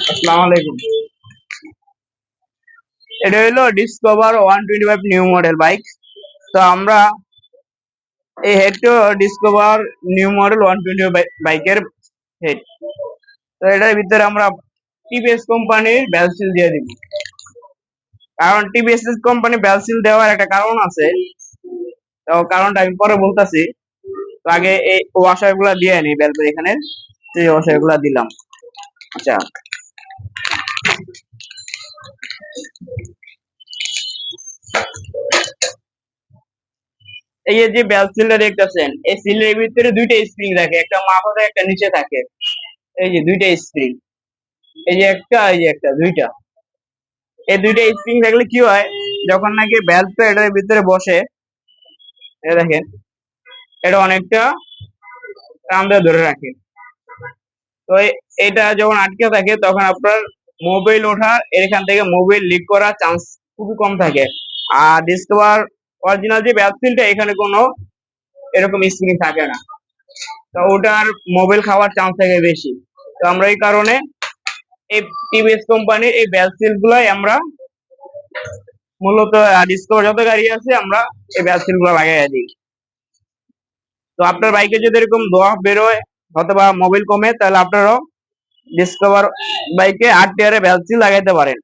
আসসালামু আলাইকুম। এটা হলো ডিসকভার 125 নিউ মডেল বাইক। তো আমরা এই হেডটা ডিসকভার নিউ মডেল 125 বাইকের হেড। তো এটার ভিতরে আমরা টিভিএস কোম্পানির ব্যালসিল দিয়ে দিব। কারণ টিভিএস কোম্পানি ব্যালসিল দেওয়ার একটা কারণ আছে। তো কারণটা আমি পরে বলতেছি। তো আগে এই ওয়াশার গুলা দিয়ে নি ব্যালসিল এখানে, এই ওয়াশার গুলা দিলাম। আচ্ছা, এই যে বেল সিলটা দেখতেছেন, এই সিলের ভিতরে দুইটা স্প্রিং থাকে, একটা মাথাতে একটা নিচে থাকে। এই যে দুইটা স্প্রিং, এই যে একটা, এই যে একটা, দুইটা। এই দুইটা স্প্রিং থাকলে কি হয়, যখন নাকি বেলটা এটার ভিতরে বসে, এটা দেখেন, এটা অনেকটা টান দিয়ে ধরে রাখে। তো এটা যখন আটকে থাকে তখন আপনার মোবাইল ওঠার, এখান থেকে মোবাইল লিক করার চান্স খুবই কম থাকে। আর ডিসকভার অরিজিনাল যে ব্যালসিলটা, এখানে কোনো এরকম স্প্রিং থাকে না। তো ওটার মোবাইল খাওয়ার চান্স থাকে বেশি। তো আমরা এই কারণে এই টিভিএস কোম্পানির এই ব্যালসিল গুলাই আমরা মূলত ডিসকভার যত গাড়ি আছে আমরা এই ব্যালসিল গুলো লাগাই দিই। তো আপনার বাইকে যদি এরকম ধোঁয়া বেরোয় অথবা মোবাইল কমে, তাহলে আপনারাও ডিসকভার বাইকে 8 টায়ারে ব্যালসিল লাগাইতে পারেন।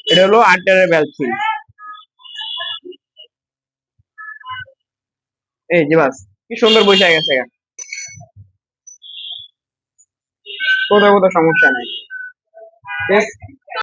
এটা হলো 8 টায়ারের ব্যালসিল। এই যে বাস, কি সুন্দর বসে গেছে, কোথাও কোথাও সমস্যা নেই।